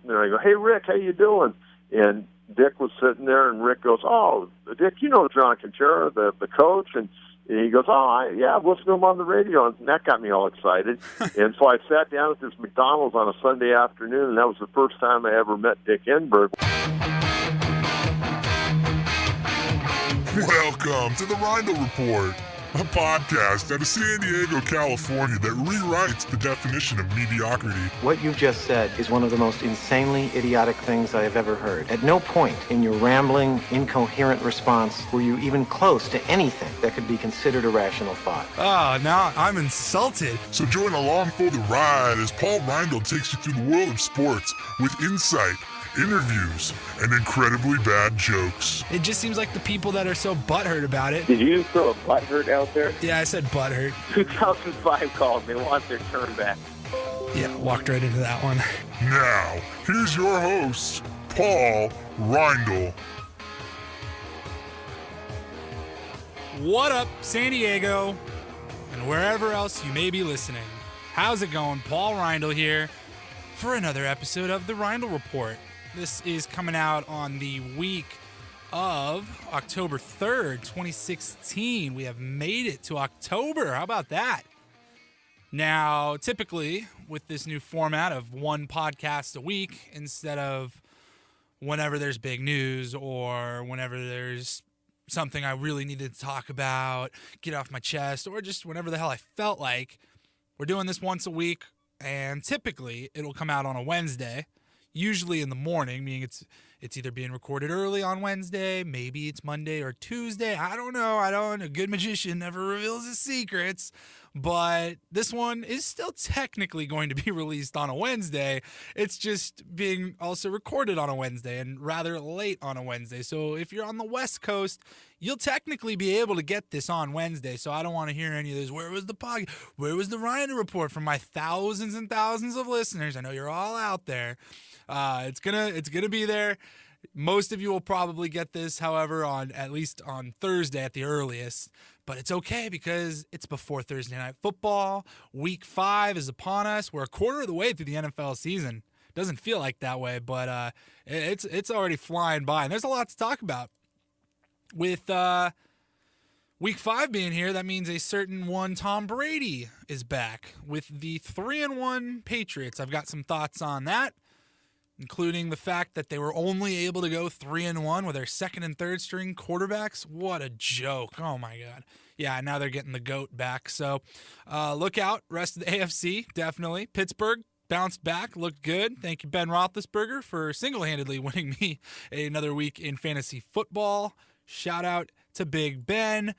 And I go, "Hey, Rick, how you doing?" And Dick was sitting there, and Rick goes, "Oh, Dick, you know John Kentera, the coach?" And he goes, yeah, I've listened to him on the radio, and that got me all excited. And so I sat down at this McDonald's on a Sunday afternoon, and that was the first time I ever met Dick Enberg. Welcome to the Reindl Report, a podcast out of San Diego, California that rewrites the definition of mediocrity. What you just said is one of the most insanely idiotic things I have ever heard. At no point in your rambling, incoherent response were you even close to anything that could be considered a rational thought. Now I'm insulted. So join along for the ride as Paul Reindl takes you through the world of sports with insight, interviews, and incredibly bad jokes. It just seems like the people that are so butthurt about it. Did you throw a butthurt out there? Yeah, I said butthurt. 2005 called. They want their turn back. Yeah, walked right into that one. Now, here's your host, Paul Reindl. What up, San Diego, and wherever else you may be listening? How's it going? Paul Reindl here for another episode of the Reindl Report. This is coming out on the week of October 3rd, 2016. We have made it to October. How about that? Now, typically, with this new format of one podcast a week, instead of whenever there's big news or whenever there's something I really needed to talk about, get off my chest, or just whenever the hell I felt like, we're doing this once a week, and typically it'll come out on a Wednesday. Usually in the morning, meaning it's either being recorded early on Wednesday, maybe it's Monday or Tuesday. I don't know. A good magician never reveals his secrets. But this one is still technically going to be released on a Wednesday. It's just being also recorded on a Wednesday and rather late on a Wednesday. So if you're on the West Coast, you'll technically be able to get this on Wednesday. So I don't want to hear any of this. Where was the podcast? Where was the Reindl Report from my thousands and thousands of listeners? I know you're all out there. It's gonna be there. Most of you will probably get this, however, at least on Thursday at the earliest. But it's okay because it's before Thursday Night Football. Week 5 is upon us. We're a quarter of the way through the NFL season. Doesn't feel like that way, but it's already flying by, and there's a lot to talk about. With Week 5 being here, that means a certain one Tom Brady is back with the 3-1 Patriots. I've got some thoughts on that, including the fact that they were only able to go 3-1 with their second and third string quarterbacks. What a joke. Oh, my God. Yeah, now they're getting the GOAT back. So look out. Rest of the AFC, definitely. Pittsburgh bounced back, looked good. Thank you, Ben Roethlisberger, for single-handedly winning me another week in fantasy football. Shout out to Big Ben.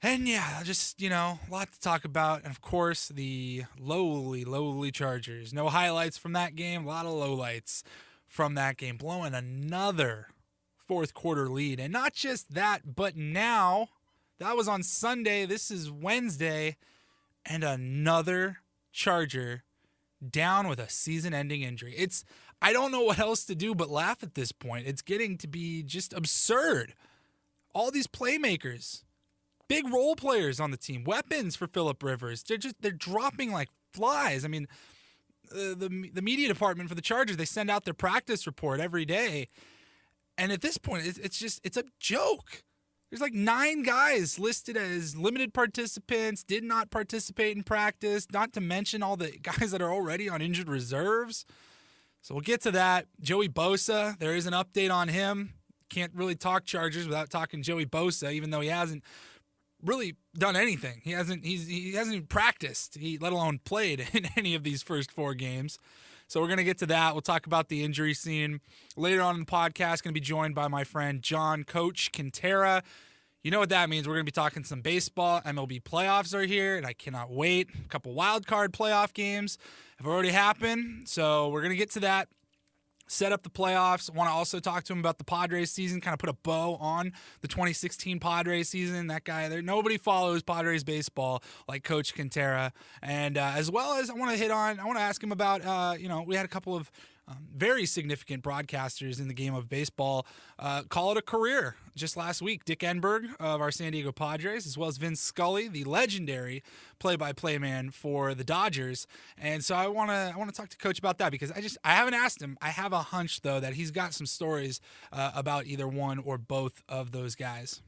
And yeah, just, a lot to talk about. And of course, the lowly Chargers. No highlights from that game, a lot of lowlights from that game. Blowing another fourth quarter lead. And not just that, but now, that was on Sunday, this is Wednesday, and another Charger down with a season-ending injury. I don't know what else to do but laugh at this point. It's getting to be just absurd. All these playmakers, big role players on the team, weapons for Phillip Rivers. They're dropping like flies. I mean, the media department for the Chargers, they send out their practice report every day. And at this point, it's a joke. There's like 9 guys listed as limited participants, did not participate in practice, not to mention all the guys that are already on injured reserves. So we'll get to that. Joey Bosa, there is an update on him. Can't really talk Chargers without talking Joey Bosa, even though he hasn't really done anything. He hasn't even practiced, let alone played in any of these first 4 games. So we're going to get to that. We'll talk about the injury scene later on in the podcast. Going to be joined by my friend John Coach Kentera. You know what that means. We're going to be talking some baseball. MLB playoffs are here, and I cannot wait. A couple wild card playoff games have already happened, so we're going to get to that. Set up the playoffs. I want to also talk to him about the Padres season, kind of put a bow on the 2016 Padres season. That guy there, nobody follows Padres baseball like Coach Kentera. And as well as I want to ask him about, we had a couple of very significant broadcasters in the game of baseball call it a career. Just last week, Dick Enberg of our San Diego Padres, as well as Vince Scully, the legendary play-by-play man for the Dodgers. And so I want to talk to Coach about that, because I haven't asked him. I have a hunch, though, that he's got some stories about either one or both of those guys.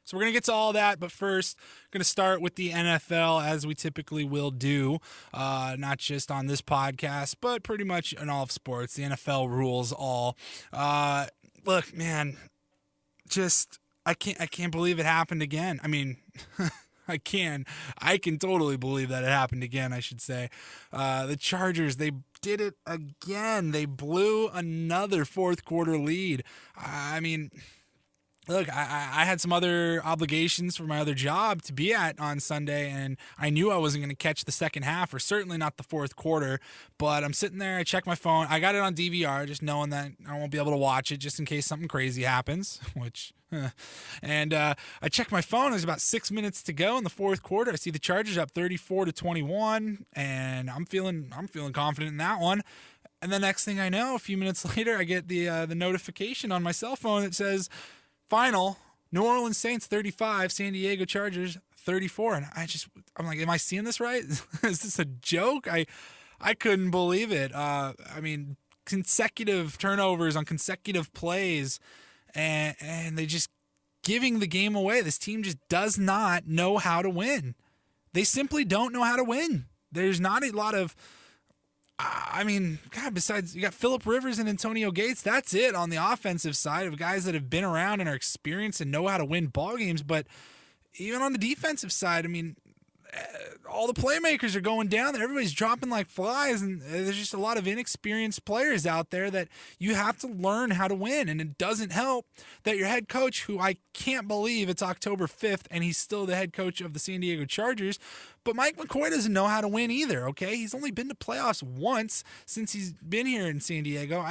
So we're going to get to all that, but first, going to start with the NFL, as we typically will do, not just on this podcast, but pretty much in all of sports. The NFL rules all. Look, man, I can't believe it happened again. I mean, I can totally believe that it happened again, I should say. The Chargers, they did it again. They blew another fourth quarter lead. I mean, look, I had some other obligations for my other job to be at on Sunday, and I knew I wasn't going to catch the second half, or certainly not the fourth quarter. But I'm sitting there, I check my phone. I got it on DVR, just knowing that I won't be able to watch it just in case something crazy happens, and I check my phone. There's about 6 minutes to go in the fourth quarter. I see the Chargers up 34-21, and I'm feeling confident in that one. And the next thing I know, a few minutes later, I get the notification on my cell phone that says, final, New Orleans Saints 35, San Diego Chargers 34. And I'm like, am I seeing this right? Is this a joke? I couldn't believe it. I mean, consecutive turnovers on consecutive plays, and they just giving the game away. This team just does not know how to win. They simply don't know how to win. There's not a lot of, God, besides you got Phillip Rivers and Antonio Gates, that's it on the offensive side of guys that have been around and are experienced and know how to win ball games. But even on the defensive side, I mean, all the playmakers are going down there. Everybody's dropping like flies, and there's just a lot of inexperienced players out there that you have to learn how to win. And it doesn't help that your head coach, who I can't believe it's October 5th and he's still the head coach of the San Diego Chargers, but Mike McCoy doesn't know how to win either, okay? He's only been to playoffs once since he's been here in San Diego.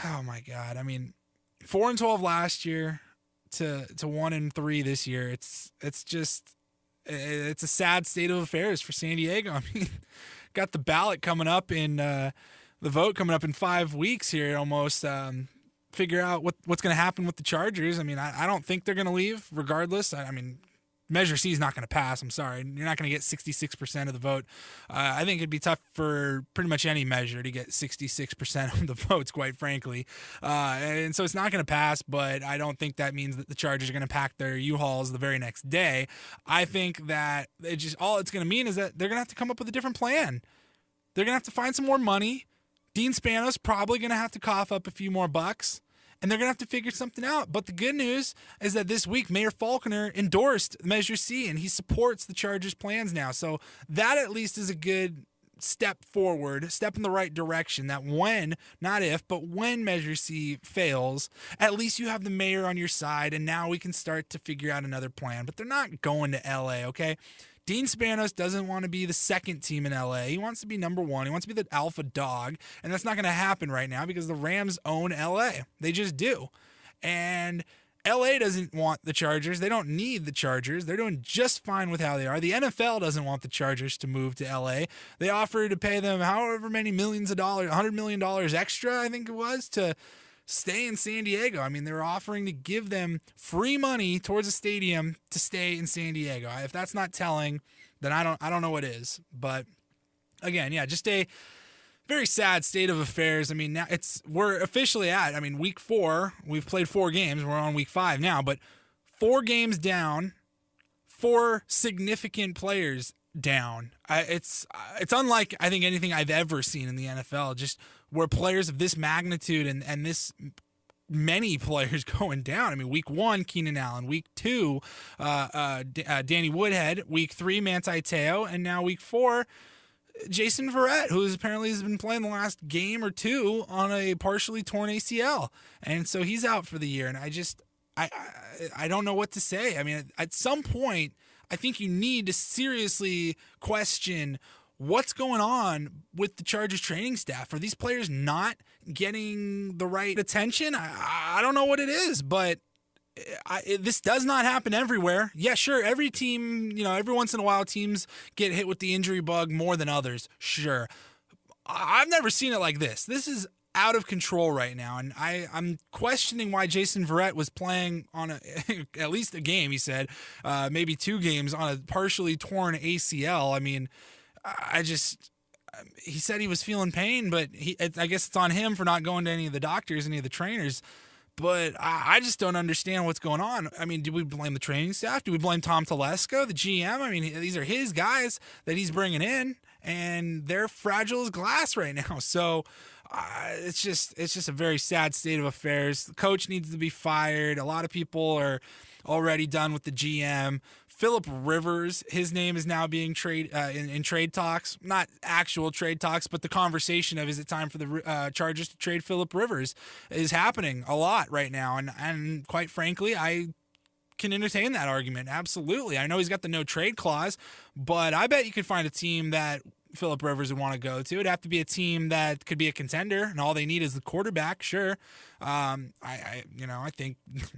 Oh my God. I mean, 4-12 last year to 1-3 this year. It's a sad state of affairs for San Diego. I mean, got the ballot coming up the vote coming up in 5 weeks here almost. Figure out what's going to happen with the Chargers. I mean, I don't think they're going to leave regardless. I mean, Measure C is not going to pass. I'm sorry. You're not going to get 66% of the vote. I think it'd be tough for pretty much any measure to get 66% of the votes, quite frankly. And so it's not going to pass, but I don't think that means that the Chargers are going to pack their U-Hauls the very next day. I think that all it's going to mean is that they're going to have to come up with a different plan. They're going to have to find some more money. Dean Spanos probably going to have to cough up a few more bucks. And they're going to have to figure something out. But the good news is that this week, Mayor Faulconer endorsed Measure C, and he supports the Chargers' plans now. So that at least is a good step forward, step in the right direction, that when, not if, but when Measure C fails, at least you have the mayor on your side, and now we can start to figure out another plan. But they're not going to L.A., okay? Dean Spanos doesn't want to be the second team in LA. He wants to be number one. He wants to be the alpha dog, and that's not going to happen right now because the Rams own LA. They just do. And LA doesn't want the Chargers. They don't need the Chargers. They're doing just fine with how they are. The NFL doesn't want the Chargers to move to LA. They offered to pay them however many millions of dollars, $100 million extra, I think it was, to stay in San Diego. I mean, they're offering to give them free money towards a stadium to stay in San Diego. If that's not telling, then I don't know what is. But again, yeah, just a very sad state of affairs. I mean, now we're officially at, week 4. We've played 4 games. We're on week 5 now, but 4 games down, 4 significant players down. It's unlike, I think, anything I've ever seen in the NFL, just where players of this magnitude and this many players going down. I mean, week 1, Keenan Allen. Week 2, Danny Woodhead. Week 3, Manti Te'o. And now week 4, Jason Verrett, who apparently has been playing the last game or 2 on a partially torn ACL. And so he's out for the year. And I don't know what to say. I mean, at some point, I think you need to seriously question what's going on with the Chargers training staff. Are these players not getting the right attention? I don't know what it is, but this does not happen everywhere. Yeah, sure, every team, every once in a while teams get hit with the injury bug more than others. Sure. I've never seen it like this. This is out of control right now, and I'm questioning why Jason Verrett was playing on at least a game, he said, maybe 2 games on a partially torn ACL. I mean, he said he was feeling pain, but I guess it's on him for not going to any of the doctors, any of the trainers. But I just don't understand what's going on. I mean, do we blame the training staff? Do we blame Tom Telesco, the GM? I mean, these are his guys that he's bringing in, and they're fragile as glass right now. So it's just a very sad state of affairs. The coach needs to be fired. A lot of people are already done with the GM. Philip Rivers, his name is now being in trade talks, not actual trade talks, but the conversation of is it time for the Chargers to trade Philip Rivers is happening a lot right now. And quite frankly, I can entertain that argument. Absolutely. I know he's got the no trade clause, but I bet you could find a team that Philip Rivers would want to go to. It'd have to be a team that could be a contender, and all they need is the quarterback. Sure. I think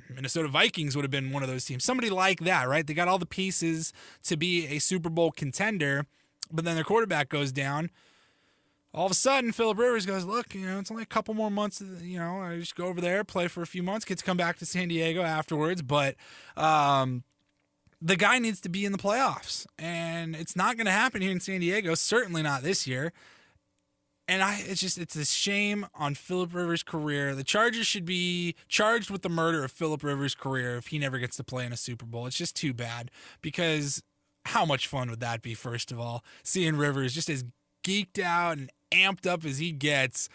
Minnesota Vikings would have been one of those teams. Somebody like that, right? They got all the pieces to be a Super Bowl contender, but then their quarterback goes down. All of a sudden, Philip Rivers goes, look, it's only a couple more months. I just go over there, play for a few months, get to come back to San Diego afterwards. But the guy needs to be in the playoffs, and it's not going to happen here in San Diego. Certainly not this year. And it's a shame on Philip Rivers' career. The Chargers should be charged with the murder of Philip Rivers' career if he never gets to play in a Super Bowl. It's just too bad, because how much fun would that be, first of all, seeing Rivers just as geeked out and amped up as he gets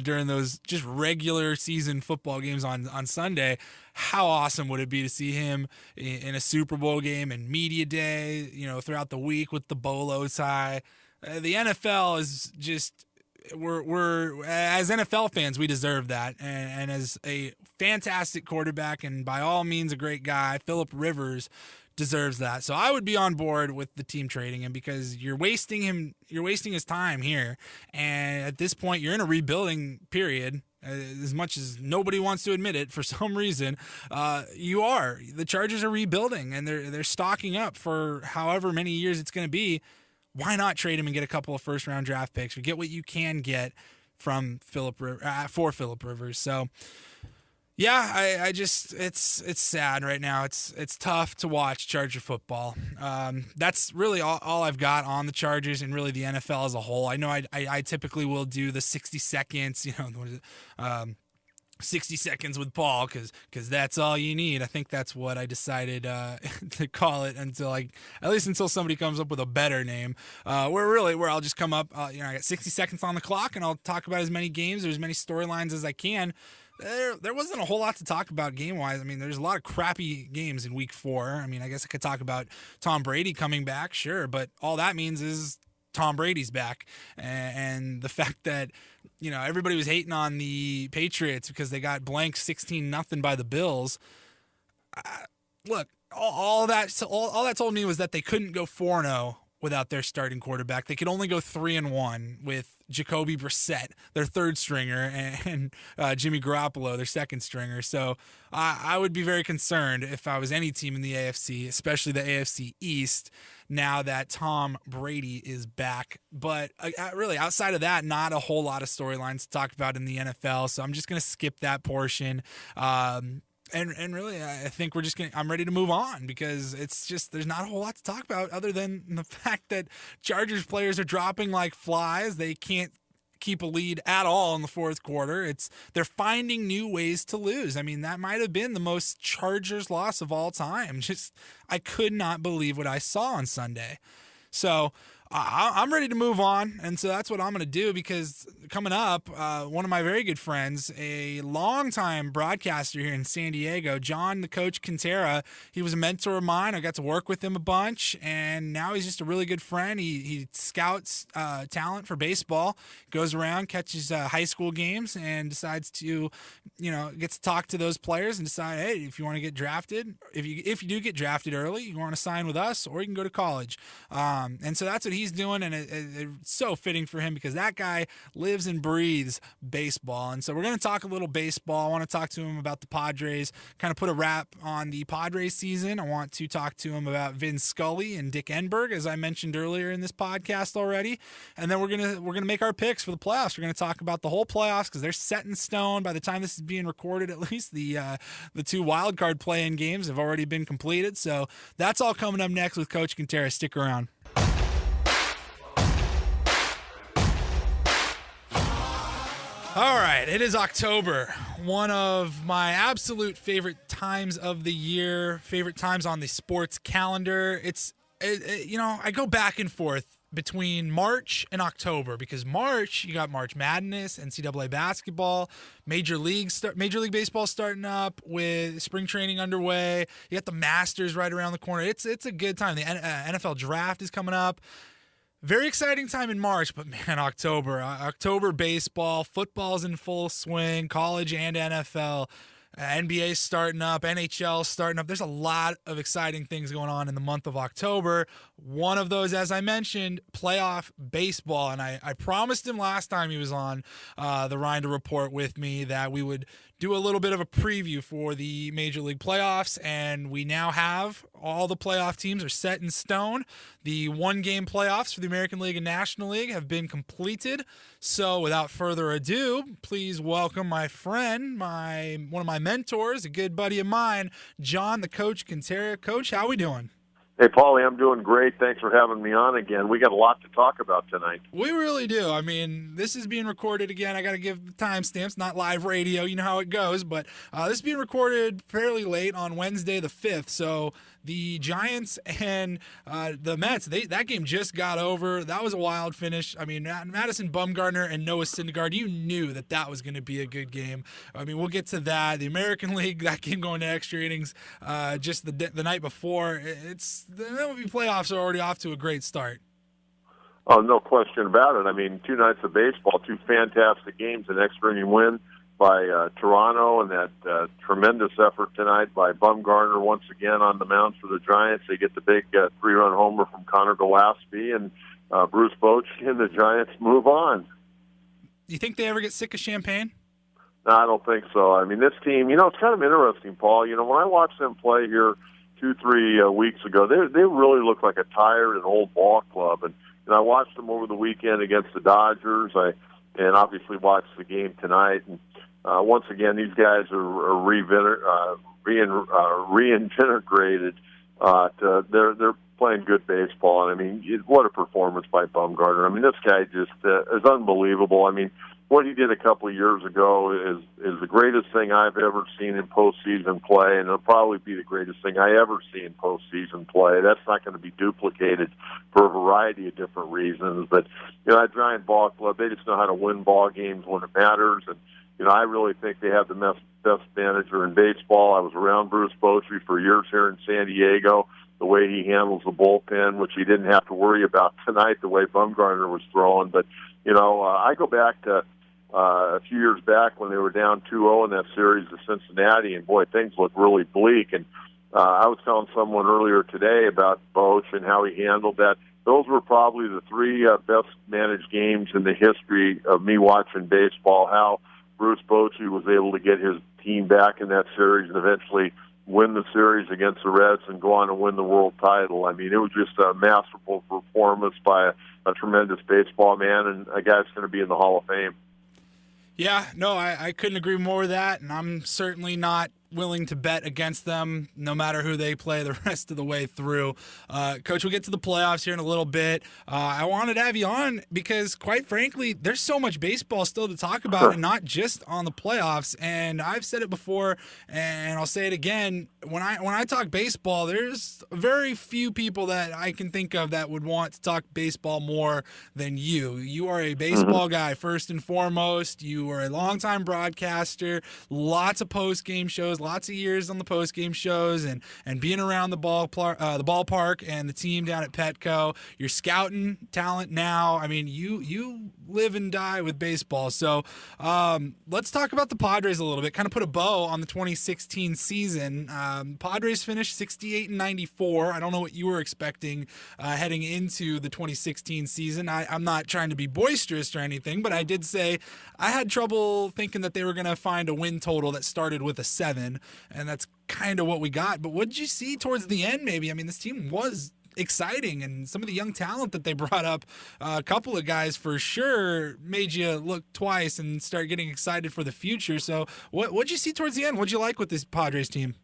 during those just regular season football games on Sunday. How awesome would it be to see him in a Super Bowl game and media day, throughout the week with the bolo tie. The NFL is just, we're as NFL fans, we deserve that. And as a fantastic quarterback and by all means a great guy, Philip Rivers deserves that. So I would be on board with the team trading him, because you're wasting his time here. And at this point, you're in a rebuilding period. As much as nobody wants to admit it, for some reason, you are. The Chargers are rebuilding, and they're stocking up for however many years it's going to be. Why not trade him and get a couple of first-round draft picks, or get what you can get from for Philip Rivers? So, yeah, it's sad right now. It's tough to watch Charger football. That's really all I've got on the Chargers and really the NFL as a whole. I know I typically will do the 60 seconds, 60 seconds with Paul, because that's all you need. I think that's what I decided to call it until somebody comes up with a better name. Where I'll just come up, I got 60 seconds on the clock, and I'll talk about as many games or as many storylines as I can. There wasn't a whole lot to talk about game-wise. I mean, there's a lot of crappy games in Week 4. I mean, I guess I could talk about Tom Brady coming back, sure, but all that means is Tom Brady's back. And the fact that, everybody was hating on the Patriots because they got blanked 16-0 by the Bills. Look, all that told me was that they couldn't go 4-0 without their starting quarterback. They could only go 3-1 with Jacoby Brissett, their third stringer, and Jimmy Garoppolo, their second stringer. So I would be very concerned if I was any team in the AFC, especially the AFC East, now that Tom Brady is back. But really, outside of that, not a whole lot of storylines to talk about in the NFL. So I'm just going to skip that portion. And really, I think I'm ready to move on, because it's just, there's not a whole lot to talk about other than the fact that Chargers players are dropping like flies. They can't keep a lead at all in the fourth quarter. They're finding new ways to lose. I mean, that might have been the most Chargers loss of all time. I could not believe what I saw on Sunday. So I'm ready to move on, and so that's what I'm going to do, because coming up, one of my very good friends, a longtime broadcaster here in San Diego, John, the coach Kentera, he was a mentor of mine. I got to work with him a bunch, and now he's just a really good friend. He scouts talent for baseball, goes around, catches high school games, and decides to, gets to talk to those players and decide, hey, if you want to get drafted, if you do get drafted early, you want to sign with us, or you can go to college. And so that's what he's he's doing, and it's so fitting for him because that guy lives and breathes baseball. And so we're going to talk a little baseball. I want to talk to him about the Padres, kind of put a wrap on the Padres season. I want to talk to him about Vin Scully and Dick Enberg, as I mentioned earlier in this podcast already. And then we're gonna make our picks for the playoffs. We're going to talk about the whole playoffs because they're set in stone by the time this is being recorded. At least the 2 wild card play-in games have already been completed. So that's all coming up next with Coach Kentera. Stick around. All right, it is October, one of my absolute favorite times of the year, favorite times on the sports calendar. I go back and forth between March and October because March, you got March Madness, NCAA basketball, Major League Baseball starting up with spring training underway. You got the Masters right around the corner. It's a good time. The NFL draft is coming up. Very exciting time in March, but man, October baseball, football's in full swing, college and NFL, NBA's starting up, NHL's starting up. There's a lot of exciting things going on in the month of October. One of those, as I mentioned, playoff baseball. And I promised him last time he was on the Reindl Report with me that we would do a little bit of a preview for the Major League playoffs, and we now have all the playoff teams are set in stone. The one-game playoffs for the American League and National League have been completed. So without further ado, please welcome my friend, one of my mentors, a good buddy of mine, John the Coach Kentera. Coach, how we doing? Hey, Paulie, I'm doing great. Thanks for having me on again. We got a lot to talk about tonight. We really do. I mean, this is being recorded again. I got to give the timestamps, not live radio. You know how it goes. But this is being recorded fairly late on Wednesday the 5th. So the Giants and the Mets, that game just got over. That was a wild finish. I mean, Madison Bumgarner and Noah Syndergaard, you knew that was going to be a good game. I mean, we'll get to that. The American League, that game going to extra innings just the night before. The MLB playoffs are already off to a great start. Oh, no question about it. I mean, 2 nights of baseball, 2 fantastic games, an extra inning win by Toronto, and that tremendous effort tonight by Bumgarner once again on the mound for the Giants. They get the big 3-run homer from Connor Gillespie, and Bruce Bochy and the Giants move on. Do you think they ever get sick of champagne? No, I don't think so. I mean, this team, it's kind of interesting, Paul. When I watch them play here 2-3 weeks ago, they really look like a tired and old ball club. And I watched them over the weekend against the Dodgers. And obviously watched the game tonight. And once again, these guys are reintegrated. They're playing good baseball. And I mean, what a performance by Bumgarner. I mean, this guy just is unbelievable. I mean, what he did a couple of years ago is the greatest thing I've ever seen in postseason play, and it'll probably be the greatest thing I ever see in postseason play. That's not going to be duplicated for a variety of different reasons. But, that Giant ball club, they just know how to win ball games when it matters. And, I really think they have the best manager in baseball. I was around Bruce Bochy for years here in San Diego. The way he handles the bullpen, which he didn't have to worry about tonight, the way Bumgarner was throwing. But, I go back to a few years back when they were down 2-0 in that series to Cincinnati, and boy, things looked really bleak. And I was telling someone earlier today about Boch and how he handled that. Those were probably the 3 best managed games in the history of me watching baseball, how Bruce Bochy was able to get his team back in that series and eventually win the series against the Reds and go on and win the world title. I mean, it was just a masterful performance by a tremendous baseball man and a guy that's going to be in the Hall of Fame. Yeah, no, I couldn't agree more with that, and I'm certainly not willing to bet against them no matter who they play the rest of the way through. Coach, we'll get to the playoffs here in a little bit. I wanted to have you on because, quite frankly, there's so much baseball still to talk about and not just on the playoffs. And I've said it before, and I'll say it again. When I talk baseball, there's very few people that I can think of that would want to talk baseball more than you. You are a baseball guy first and foremost. You are a longtime broadcaster, lots of post-game shows, lots of years on the post-game shows and being around the ballpark and the team down at Petco. You're scouting talent now. I mean, you live and die with baseball. So let's talk about the Padres a little bit, kind of put a bow on the 2016 season. Padres finished 68-94. I don't know what you were expecting heading into the 2016 season. I'm not trying to be boisterous or anything, but I did say I had trouble thinking that they were going to find a win total that started with a 7, and that's kind of what we got. But what did you see towards the end maybe? I mean, this team was exciting, and some of the young talent that they brought up, a couple of guys for sure made you look twice and start getting excited for the future. So what'd you see towards the end? What'd you like with this Padres team?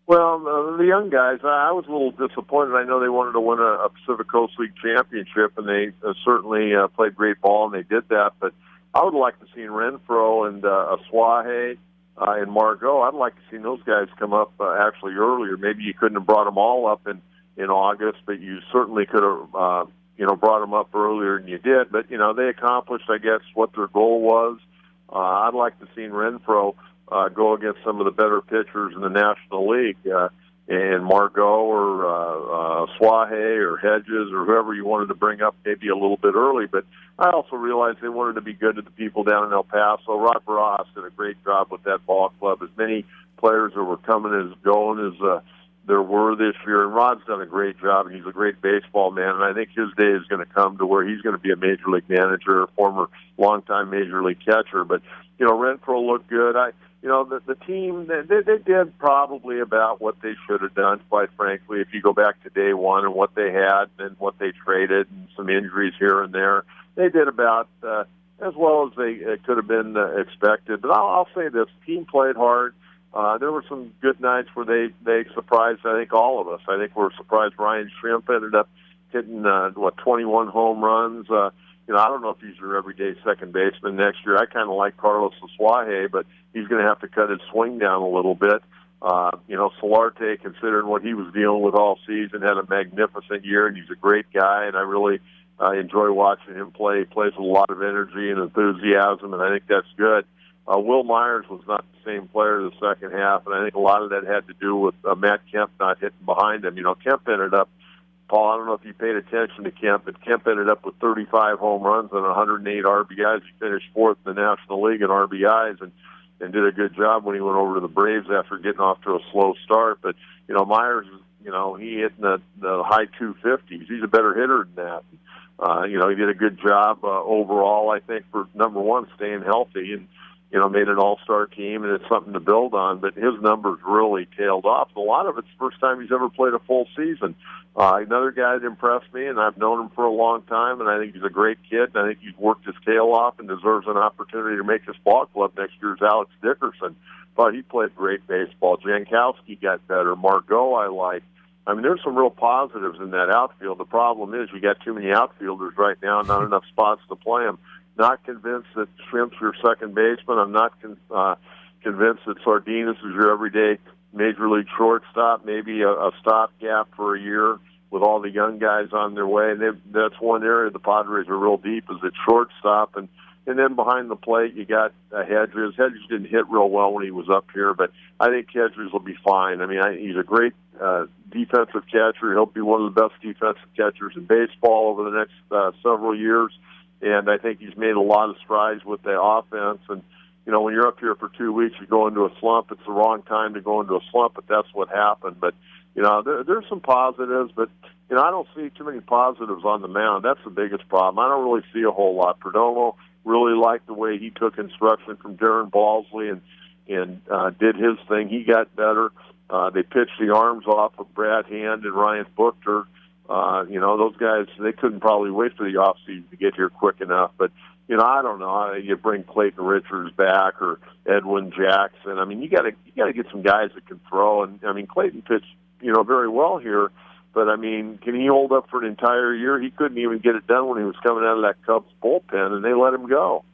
Well, the young guys, I was a little disappointed. I know they wanted to win a Pacific Coast League championship, and they certainly played great ball, and they did that. But I would like to see Renfroe and Aswahe and Margot. I'd like to see those guys come up actually earlier. Maybe you couldn't have brought them all up in August, but you certainly could have, brought them up earlier than you did. But, they accomplished, I guess, what their goal was. I'd like to see Renfroe go against some of the better pitchers in the National League, and Margot or Swahe or Hedges or whoever you wanted to bring up maybe a little bit early. But I also realized they wanted to be good to the people down in El Paso. Rod Barajas did a great job with that ball club. As many players that were coming as going as there were this year, and Rod's done a great job, and he's a great baseball man, and I think his day is going to come to where he's going to be a major league manager, a former longtime major league catcher. But, Renfroe looked good. The team, they did probably about what they should have done, quite frankly, if you go back to day one and what they had and what they traded and some injuries here and there. They did about as well as they could have been expected. But I'll say this, the team played hard. There were some good nights where they surprised, I think, all of us. I think we're surprised Ryan Shrimp ended up hitting, 21 home runs. I don't know if he's your everyday second baseman next year. I kind of like Carlos Aswahe, but he's going to have to cut his swing down a little bit. Solarte, considering what he was dealing with all season, had a magnificent year, and he's a great guy, and I really enjoy watching him play. He plays with a lot of energy and enthusiasm, and I think that's good. Will Myers was not the same player the second half, and I think a lot of that had to do with Matt Kemp not hitting behind him. Kemp ended up, Paul, I don't know if you paid attention to Kemp, but Kemp ended up with 35 home runs and 108 RBIs. He finished fourth in the National League in RBIs and did a good job when he went over to the Braves after getting off to a slow start. But, Myers, he hit in the high 250s. He's a better hitter than that. He did a good job overall, I think, for, number one, staying healthy and, made an all-star team, and it's something to build on. But his numbers really tailed off. A lot of it's the first time he's ever played a full season. Another guy that impressed me, and I've known him for a long time, and I think he's a great kid, and I think he's worked his tail off and deserves an opportunity to make this ball club next year, is Alex Dickerson. But he played great baseball. Jankowski got better. Margot I like. I mean, there's some real positives in that outfield. The problem is you got too many outfielders right now, not enough spots to play them. Not convinced that Shrimp's your second baseman. I'm not convinced that Sardinas is your everyday major league shortstop, maybe a stopgap for a year with all the young guys on their way. And that's one area the Padres are real deep, is at shortstop. And then behind the plate, you got Hedges. Hedges didn't hit real well when he was up here, but I think Hedges will be fine. I mean, he's a great defensive catcher. He'll be one of the best defensive catchers in baseball over the next several years. And I think he's made a lot of strides with the offense. And, when you're up here for 2 weeks, you go into a slump. It's the wrong time to go into a slump, but that's what happened. But, there's some positives, but, I don't see too many positives on the mound. That's the biggest problem. I don't really see a whole lot. Perdomo really liked the way he took instruction from Darren Balsley and did his thing. He got better. They pitched the arms off of Brad Hand and Ryan Buchter. Those guys, they couldn't probably wait for the offseason to get here quick enough. But, I don't know. You bring Clayton Richards back or Edwin Jackson. I mean, you got to get some guys that can throw. And, I mean, Clayton pitched, very well here. But, I mean, can he hold up for an entire year? He couldn't even get it done when he was coming out of that Cubs bullpen, and they let him go.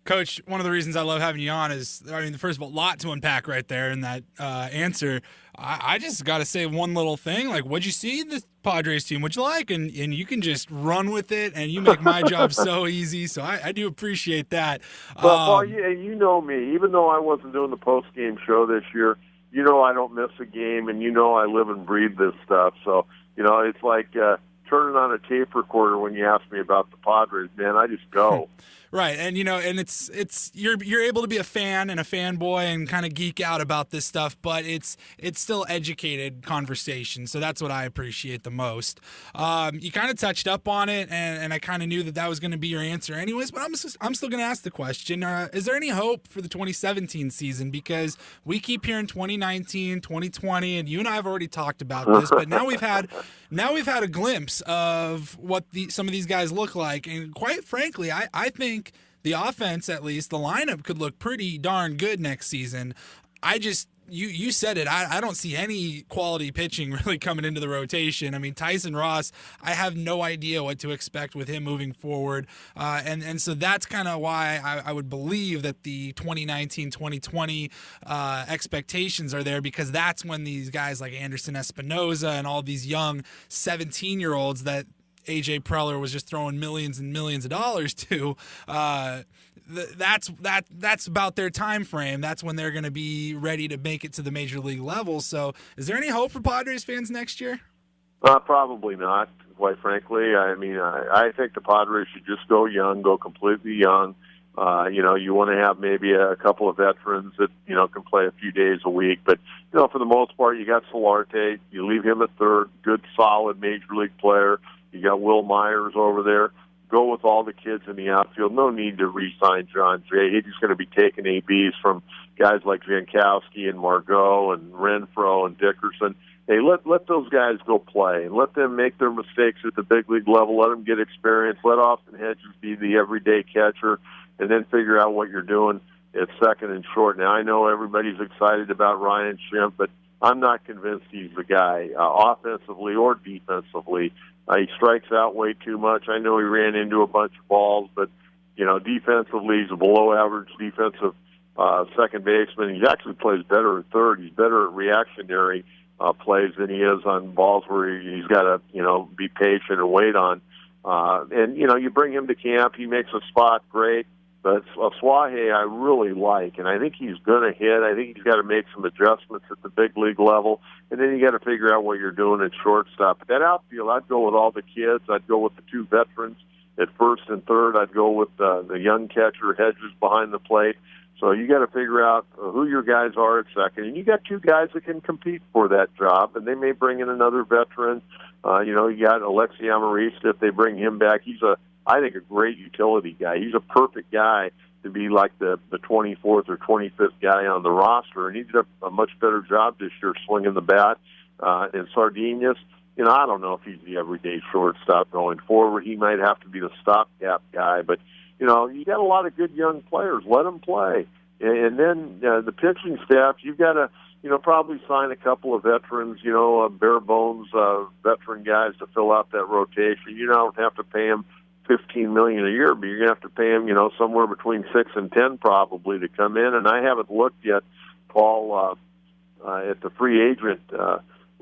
Coach, one of the reasons I love having you on is, first of all, a lot to unpack right there in that answer. I just got to say one little thing. Like, what'd you see in the Padres team? What'd you like? And you can just run with it, and you make my job so easy. So I do appreciate that. Well, Paul, you know me. Even though I wasn't doing the post-game show this year, you know I don't miss a game, and you know I live and breathe this stuff. So, it's like turning on a tape recorder when you ask me about the Padres, man. I just go. Right, and and it's you're able to be a fan and a fanboy and kind of geek out about this stuff, but it's still educated conversation. So that's what I appreciate the most. You kind of touched up on it, and I kind of knew that was going to be your answer, anyways. But I'm still going to ask the question: is there any hope for the 2017 season? Because we keep hearing 2019, 2020, and you and I have already talked about this, but now we've had a glimpse of what some of these guys look like, and quite frankly, I think the offense, at least, the lineup could look pretty darn good next season. You said it. I don't see any quality pitching really coming into the rotation. I mean, Tyson Ross, I have no idea what to expect with him moving forward. And so that's kind of why I would believe that the 2019-2020 expectations are there, because that's when these guys like Anderson Espinoza and all these young 17-year-olds that A.J. Preller was just throwing millions and millions of dollars to. That's about their time frame. That's when they're going to be ready to make it to the major league level. So, is there any hope for Padres fans next year? Probably not, quite frankly. I mean, I think the Padres should just go young, go completely young. You want to have maybe a couple of veterans that, can play a few days a week. But, for the most part, you got Solarte. You leave him at third, good, solid major league player. You got Will Myers over there. Go with all the kids in the outfield. No need to re-sign John Jay. He's going to be taking ABs from guys like Jankowski and Margot and Renfroe and Dickerson. Hey, let those guys go play and let them make their mistakes at the big league level. Let them get experience. Let Austin Hedges be the everyday catcher, and then figure out what you're doing at second and short. Now, I know everybody's excited about Ryan Schimpf, but I'm not convinced he's the guy, offensively or defensively. He strikes out way too much. I know he ran into a bunch of balls, but, defensively, he's a below-average defensive second baseman. He actually plays better at third. He's better at reactionary plays than he is on balls where he's got to, be patient and wait on. You bring him to camp. He makes a spot great. But Suaje I really like, and I think he's going to hit. I think he's got to make some adjustments at the big league level, and then you got to figure out what you're doing at shortstop. But that outfield, I'd go with all the kids. I'd go with the two veterans at first and third. I'd go with the young catcher Hedges behind the plate. So you got to figure out who your guys are at second, and you got two guys that can compete for that job, and they may bring in another veteran. You got Alexi Amarista if they bring him back. He's I think a great utility guy. He's a perfect guy to be like the 24th or 25th guy on the roster, and he did a much better job this year swinging the bat. And Sardinius, I don't know if he's the everyday shortstop going forward. He might have to be the stopgap guy, but you got a lot of good young players. Let them play, and then the pitching staff, you've got to probably sign a couple of veterans, bare bones veteran guys to fill out that rotation. You don't have to pay them $15 million a year, but you're going to have to pay him, somewhere between 6 and 10 probably to come in. And I haven't looked yet, Paul, at the free agent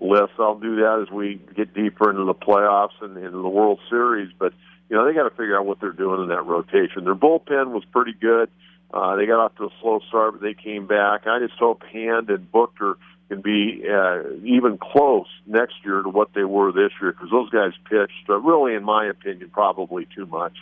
list. I'll do that as we get deeper into the playoffs and into the World Series. But they got to figure out what they're doing in that rotation. Their bullpen was pretty good. They got off to a slow start, but they came back. I just hope Hand and Booker can be even close next year to what they were this year, because those guys pitched, really, in my opinion, probably too much.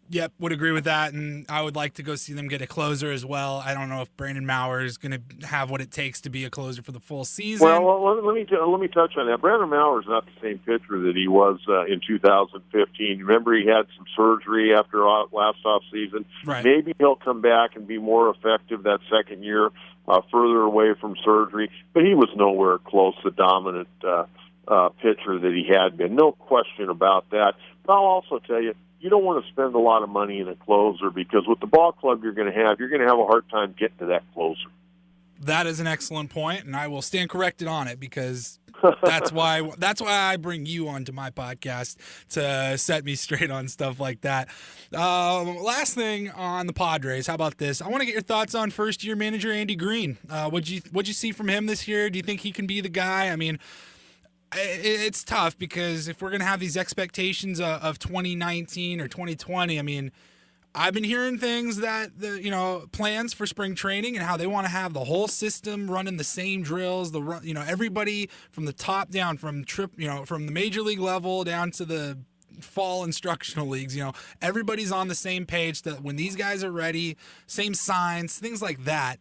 Yep, would agree with that, and I would like to go see them get a closer as well. I don't know if Brandon Maurer is going to have what it takes to be a closer for the full season. Well, let me touch on that. Brandon Maurer is not the same pitcher that he was in 2015. Remember, he had some surgery after last offseason. Right. Maybe he'll come back and be more effective that second year, further away from surgery. But he was nowhere close to dominant pitcher that he had been. No question about that. But I'll also tell you, you don't want to spend a lot of money in a closer, because with the ball club you're going to have a hard time getting to that closer. That is an excellent point, and I will stand corrected on it because that's why I bring you onto my podcast to set me straight on stuff like that. Last thing on the Padres, how about this? I want to get your thoughts on first-year manager Andy Green. What'd you see from him this year? Do you think he can be the guy? I mean, it's tough because if we're going to have these expectations of 2019 or 2020, I mean, I've been hearing things that plans for spring training and how they want to have the whole system running the same drills, everybody from the top down, from the major league level down to the fall instructional leagues, everybody's on the same page that when these guys are ready, same signs, things like that.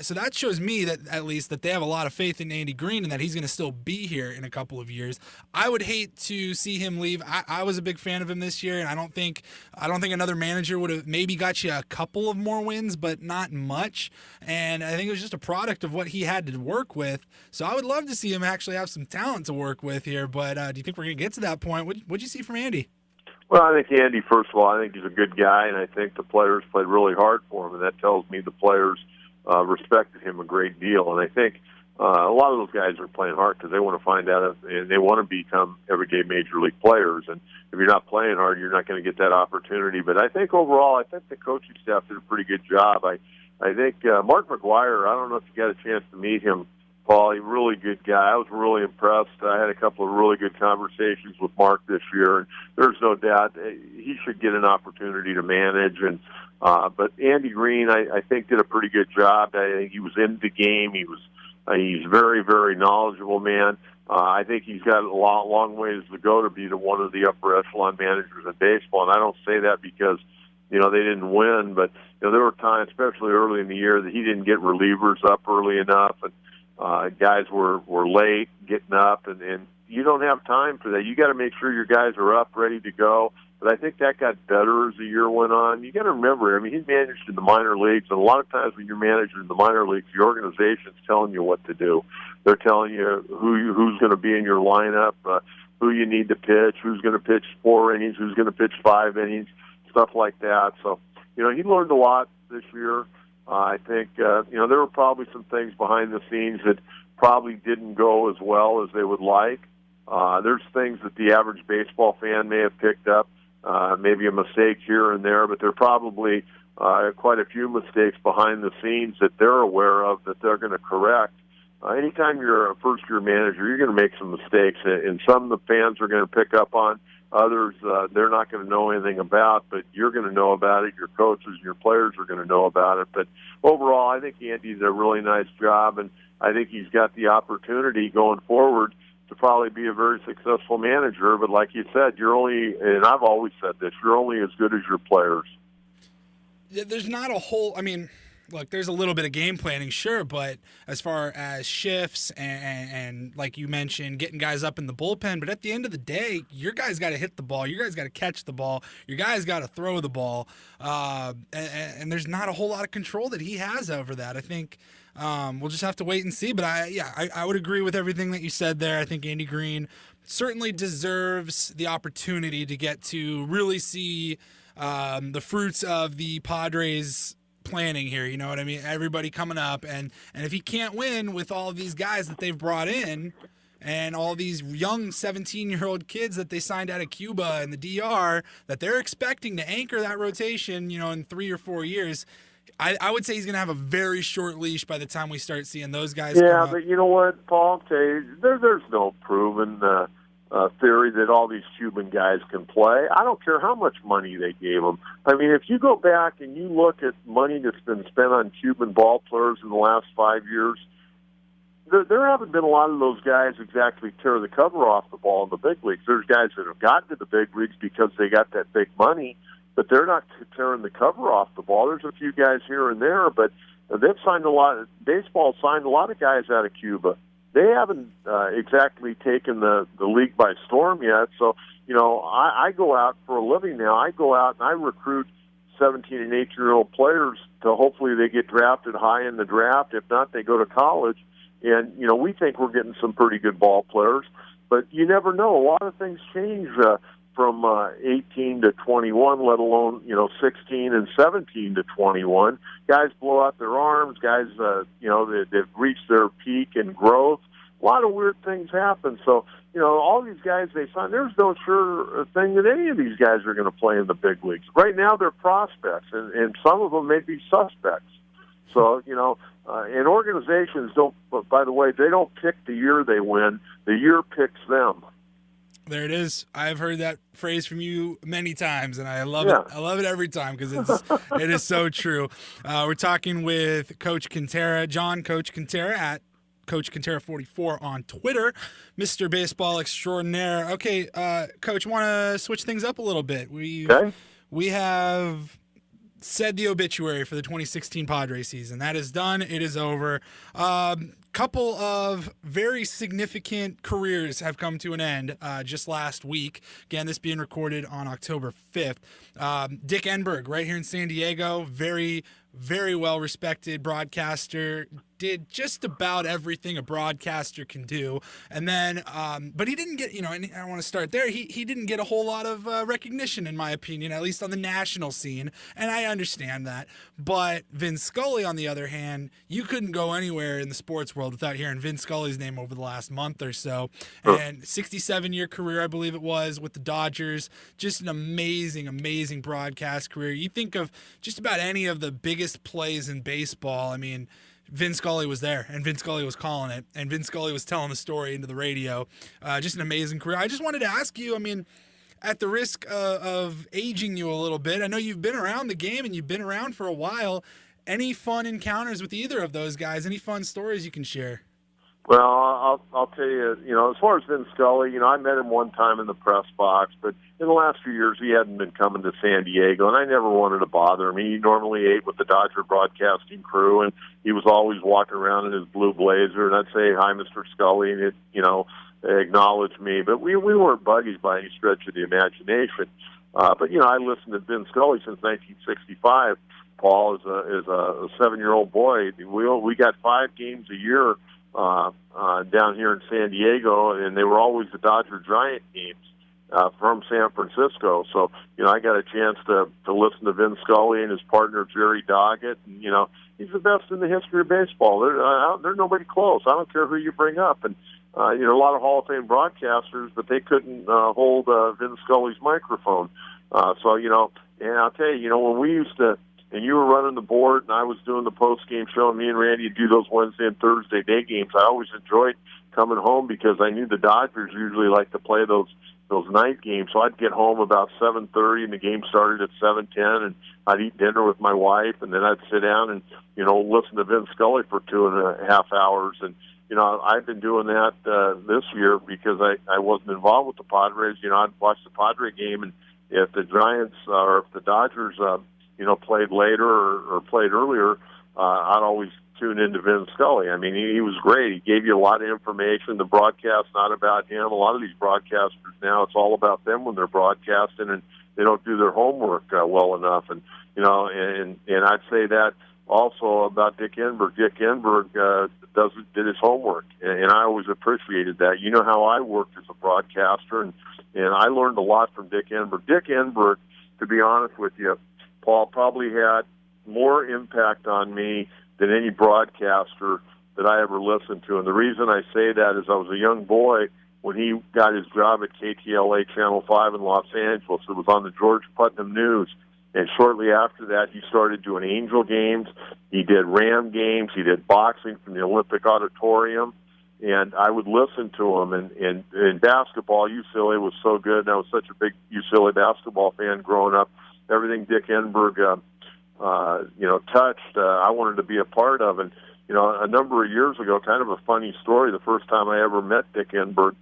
So that shows me that at least that they have a lot of faith in Andy Green and that he's going to still be here in a couple of years. I would hate to see him leave. I was a big fan of him this year, and I don't think another manager would have maybe got you a couple of more wins, but not much. And I think it was just a product of what he had to work with. So I would love to see him actually have some talent to work with here. But do you think we're going to get to that point? What'd you see from Andy? Well, I think Andy, first of all, I think he's a good guy, and I think the players played really hard for him, and that tells me the players respected him a great deal. And I think a lot of those guys are playing hard because they want to find out and they want to become everyday major league players. And if you're not playing hard, you're not going to get that opportunity. But I think overall, I think the coaching staff did a pretty good job. I think Mark McGuire, I don't know if you got a chance to meet him, Paul. He's a really good guy. I was really impressed. I had a couple of really good conversations with Mark this year, and there's no doubt he should get an opportunity to manage. And but Andy Green, I think, did a pretty good job. I think he was in the game. He's very, very knowledgeable man. I think he's got a long ways to go to be one of the upper echelon managers in baseball. And I don't say that because they didn't win, but there were times, especially early in the year, that he didn't get relievers up early enough, and guys were late getting up, and you don't have time for that. You got to make sure your guys are up, ready to go. But I think that got better as the year went on. You got to remember, I mean, he managed in the minor leagues, and a lot of times when you're managing in the minor leagues, the organization's telling you what to do. They're telling you who's going to be in your lineup, who you need to pitch, who's going to pitch 4 innings, who's going to pitch 5 innings, stuff like that. So, he learned a lot this year. I think, there were probably some things behind the scenes that probably didn't go as well as they would like. There's things that the average baseball fan may have picked up, maybe a mistake here and there, but there are probably quite a few mistakes behind the scenes that they're aware of that they're going to correct. Anytime you're a first-year manager, you're going to make some mistakes, and some the fans are going to pick up on. Others, they're not going to know anything about, but you're going to know about it. Your coaches and your players are going to know about it. But overall, I think Andy did a really nice job, and I think he's got the opportunity going forward to probably be a very successful manager. But like you said, you're only, and I've always said this, you're only as good as your players. There's not a whole, look, there's a little bit of game planning, sure, but as far as shifts and like you mentioned, getting guys up in the bullpen, but at the end of the day, your guys got to hit the ball, your guys got to catch the ball, your guys got to throw the ball, and there's not a whole lot of control that he has over that. I think we'll just have to wait and see, but I would agree with everything that you said there. I think Andy Green certainly deserves the opportunity to get to really see the fruits of the Padres planning here, you know what I mean? Everybody coming up, and if he can't win with all of these guys that they've brought in and all these young 17-year-old kids that they signed out of Cuba and the DR that they're expecting to anchor that rotation, in 3 or 4 years, I would say he's going to have a very short leash by the time we start seeing those guys come up. But you know what, Paul? I'll tell you, there's no proven theory that all these Cuban guys can play. I don't care how much money they gave them. I mean, if you go back and you look at money that's been spent on Cuban ball players in the last 5 years, there haven't been a lot of those guys exactly tear the cover off the ball in the big leagues. There's guys that have gotten to the big leagues because they got that big money, but they're not tearing the cover off the ball. There's a few guys here and there, but they've signed a lot. Baseball signed a lot of guys out of Cuba. They haven't exactly taken the league by storm yet. So, I go out for a living now. I go out and I recruit 17 and 18-year-old players to hopefully they get drafted high in the draft. If not, they go to college. And, we think we're getting some pretty good ball players. But you never know. A lot of things change from 18 to 21, let alone 16 and 17 to 21. Guys blow out their arms. Guys, they've reached their peak in growth. A lot of weird things happen. So all these guys they sign, there's no sure thing that any of these guys are going to play in the big leagues. Right now, they're prospects, and some of them may be suspects. So and organizations don't. By the way, they don't pick the year they win. The year picks them. There it is. I've heard that phrase from you many times, and I love it. I love it every time because it is so true. We're talking with Coach Kentera, Coach Kentera at Coach Kentera 44 on Twitter, Mr. Baseball Extraordinaire. Okay, Coach, want to switch things up a little bit. We have said the obituary for the 2016 Padres season. That is done. It is over. Couple of very significant careers have come to an end just last week. Again, this being recorded on October 5th. Dick Enberg, right here in San Diego, very, very well-respected broadcaster, did just about everything a broadcaster can do. And then, but he didn't get, and I want to start there, he didn't get a whole lot of recognition, in my opinion, at least on the national scene, and I understand that. But Vin Scully, on the other hand, you couldn't go anywhere in the sports world without hearing Vin Scully's name over the last month or so. And 67-year career, I believe it was, with the Dodgers. Just an amazing, amazing broadcast career. You think of just about any of the biggest plays in baseball, I mean, Vin Scully was there, and Vin Scully was calling it, and Vin Scully was telling the story into the radio. Just an amazing career. I just wanted to ask you, I mean, at the risk of aging you a little bit, I know you've been around the game and you've been around for a while. Any fun encounters with either of those guys? Any fun stories you can share? Well, I'll tell you, as far as Vin Scully, I met him one time in the press box, but in the last few years he hadn't been coming to San Diego, and I never wanted to bother him. He normally ate with the Dodger broadcasting crew, and he was always walking around in his blue blazer, and I'd say, "Hi, Mr. Scully," and acknowledge me, but we weren't buddies by any stretch of the imagination. But I listened to Vin Scully since 1965. Paul is a 7-year-old boy. We got 5 games a year down here in San Diego, and they were always the Dodger Giant games from San Francisco. So I got a chance to listen to Vin Scully and his partner Jerry Doggett, and he's the best in the history of baseball. There's nobody close. I don't care who you bring up, and a lot of Hall of Fame broadcasters, but they couldn't hold Vin Scully's microphone. And I'll tell you, when we used to. And you were running the board, and I was doing the post-game show, and me and Randy would do those Wednesday and Thursday day games. I always enjoyed coming home because I knew the Dodgers usually like to play those night games. So I'd get home about 7:30, and the game started at 7:10, and I'd eat dinner with my wife, and then I'd sit down and, listen to Vin Scully for 2.5 hours. And, I've been doing that this year because I wasn't involved with the Padres. I'd watch the Padre game, and if the Giants or if the Dodgers played later or played earlier, I'd always tune into Vin Scully. I mean, he was great. He gave you a lot of information. The broadcast's not about him. A lot of these broadcasters now, it's all about them when they're broadcasting, and they don't do their homework well enough. And and I'd say that also about Dick Enberg. Dick Enberg did his homework, and I always appreciated that. You know how I worked as a broadcaster, and I learned a lot from Dick Enberg. Dick Enberg, to be honest with you, Paul, probably had more impact on me than any broadcaster that I ever listened to. And the reason I say that is I was a young boy when he got his job at KTLA Channel 5 in Los Angeles. It was on the George Putnam News. And shortly after that, he started doing Angel games. He did Ram games. He did boxing from the Olympic Auditorium. And I would listen to him. And in basketball, UCLA was so good. And I was such a big UCLA basketball fan growing up. Everything Dick Enberg, touched, I wanted to be a part of. And, a number of years ago, kind of a funny story, the first time I ever met Dick Enberg,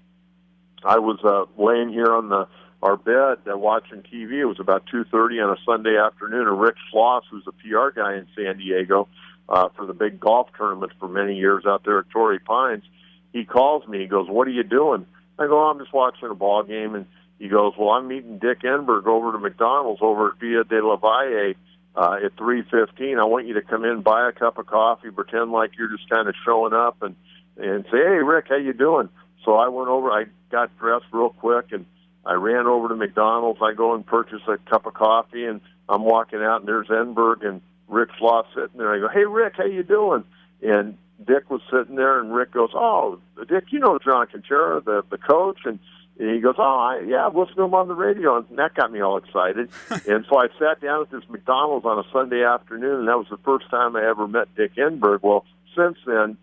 I was laying here on our bed watching TV. It was about 2:30 on a Sunday afternoon, and Rick Schloss, who's a PR guy in San Diego for the big golf tournament for many years out there at Torrey Pines, he calls me. He goes, "What are you doing?" I go, "I'm just watching a ball game." And he goes, "Well, I'm meeting Dick Enberg over to McDonald's over at Villa de la Valle at 3:15. I want you to come in, buy a cup of coffee, pretend like you're just kind of showing up, and say, 'Hey, Rick, how you doing?'" So I went over. I got dressed real quick, and I ran over to McDonald's. I go and purchase a cup of coffee, and I'm walking out, and there's Enberg and Rick Flaw sitting there. I go, "Hey, Rick, how you doing?" And Dick was sitting there, and Rick goes, "Oh, Dick, you know John Kentera, the coach?" And he goes, I've listened to him on the radio, and that got me all excited. And so I sat down at this McDonald's on a Sunday afternoon, and that was the first time I ever met Dick Enberg. Well, since then,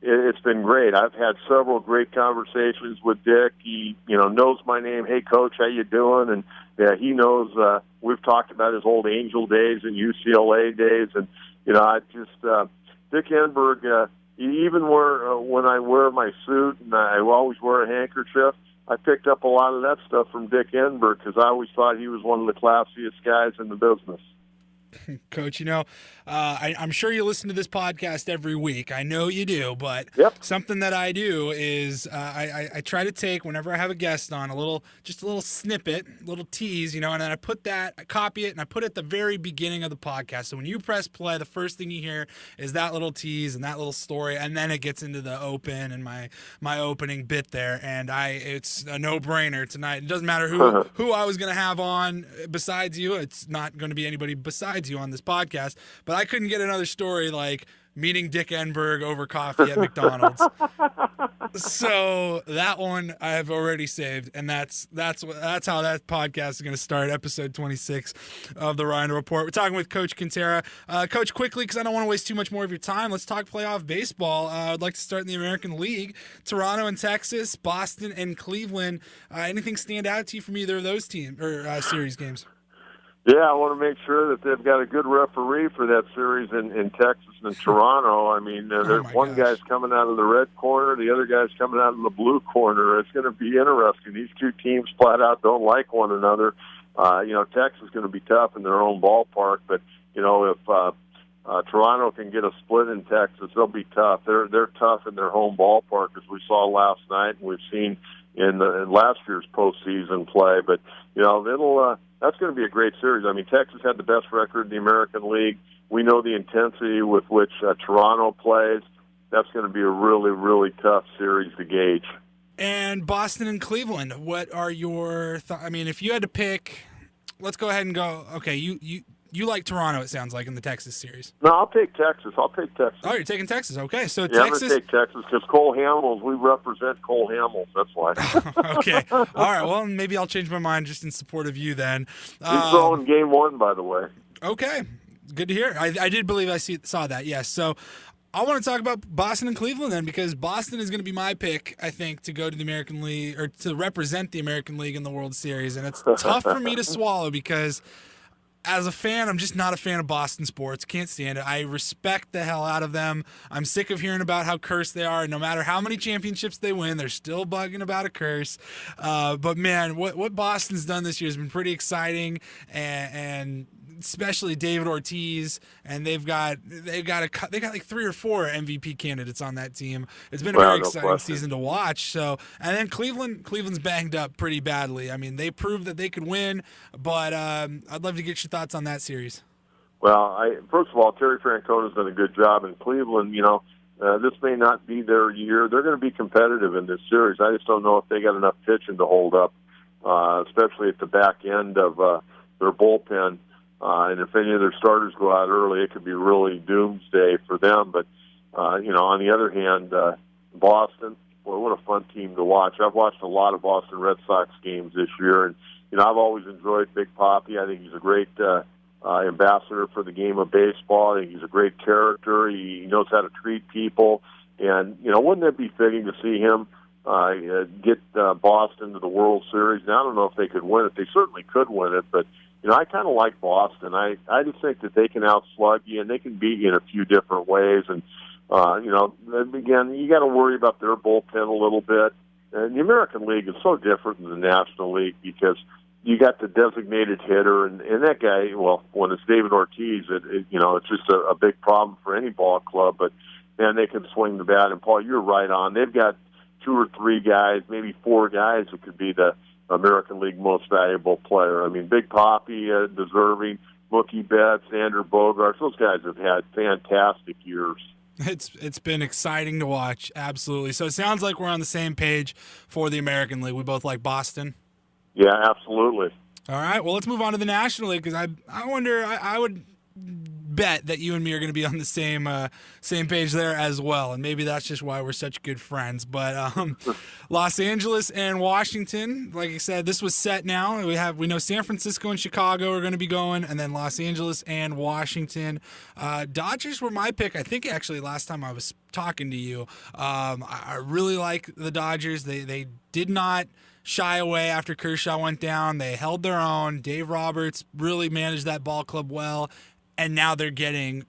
it's been great. I've had several great conversations with Dick. He, knows my name. "Hey, Coach, how you doing?" And he knows we've talked about his old Angel days and UCLA days, and I just Dick Enberg. Even when I wear my suit and I always wear a handkerchief, I picked up a lot of that stuff from Dick Enberg because I always thought he was one of the classiest guys in the business. Coach, I'm sure you listen to this podcast every week. I know you do, but something that I do is I try to take, whenever I have a guest on, a little snippet, a little tease, and then I copy it, and I put it at the very beginning of the podcast. So when you press play, the first thing you hear is that little tease and that little story, and then it gets into the open and my opening bit there, and it's a no-brainer tonight. It doesn't matter who I was going to have on besides you. It's not going to be anybody besides you on this podcast, but I couldn't get another story like meeting Dick Enberg over coffee at McDonald's. So that one I have already saved, and that's how that podcast is going to start, episode 26 of the Ryan Report. We're talking with Coach Kentera. Coach, quickly, because I don't want to waste too much more of your time, let's talk playoff baseball. I'd like to start in the American League. Toronto and Texas, Boston and Cleveland. Anything stand out to you from either of those team or series games? Yeah, I want to make sure that they've got a good referee for that series in Texas and Toronto. I mean, one guy's coming out of the red corner, the other guy's coming out of the blue corner. It's going to be interesting. These two teams flat out don't like one another. Texas is going to be tough in their own ballpark, but if Toronto can get a split in Texas, they'll be tough. They're tough in their home ballpark, as we saw last night, and we've seen in last year's postseason play. But that's going to be a great series. I mean, Texas had the best record in the American League. We know the intensity with which Toronto plays. That's going to be a really, really tough series to gauge. And Boston and Cleveland, what are your thoughts? I mean, if you had to pick, let's go ahead and go. Okay, you like Toronto, it sounds like, in the Texas series. No, I'll take Texas. Oh, you're taking Texas. Okay, so Texas. Texas. I'm going to take Texas because Cole Hamels, we represent Cole Hamels. That's why. Okay. All right, well, maybe I'll change my mind just in support of you then. He's throwing game one, by the way. Okay, good to hear. I did believe I saw that, yes. So I want to talk about Boston and Cleveland then, because Boston is going to be my pick, I think, to go to the American League or to represent the American League in the World Series. And it's tough for me to swallow because as a fan, I'm just not a fan of Boston sports. Can't stand it. I respect the hell out of them. I'm sick of hearing about how cursed they are. No matter how many championships they win, they're still bugging about a curse. But man, what Boston's done this year has been pretty exciting, and especially David Ortiz, and they've got like 3 or 4 MVP candidates on that team. It's been a very exciting season to watch. So, and then Cleveland's banged up pretty badly. I mean, they proved that they could win, but I'd love to get your thoughts on that series. Well, first of all, Terry Francona's done a good job in Cleveland. This may not be their year. They're going to be competitive in this series. I just don't know if they got enough pitching to hold up, especially at the back end of their bullpen. And if any of their starters go out early, it could be really doomsday for them. But, on the other hand, Boston, boy, what a fun team to watch. I've watched a lot of Boston Red Sox games this year, and, I've always enjoyed Big Papi. I think he's a great ambassador for the game of baseball. I think he's a great character. He knows how to treat people. And, wouldn't it be fitting to see him get Boston to the World Series? Now, I don't know if they could win it. They certainly could win it, but I kind of like Boston. I just think that they can outslug you, and they can beat you in a few different ways. And, again, you got to worry about their bullpen a little bit. And the American League is so different than the National League because you got the designated hitter, and that guy, well, when it's David Ortiz, it's just a big problem for any ball club. But, man, they can swing the bat. And, Paul, you're right on. They've got 2 or 3 guys, maybe 4 guys that could be the American League most valuable player. I mean, Big Papi, deserving, Mookie Betts, Andrew Bogarts, those guys have had fantastic years. It's been exciting to watch, absolutely. So it sounds like we're on the same page for the American League. We both like Boston. Yeah, absolutely. All right, well, let's move on to the National League, because I wonder, I would bet that you and me are going to be on the same page there as well, and maybe that's just why we're such good friends. But Los Angeles and Washington, like I said, this was set now. We know San Francisco and Chicago are going to be going, and then Los Angeles and Washington. Dodgers were my pick. I think actually last time I was talking to you, I really like the Dodgers. They did not shy away after Kershaw went down. They held their own. Dave Roberts really managed that ball club well, and now they're getting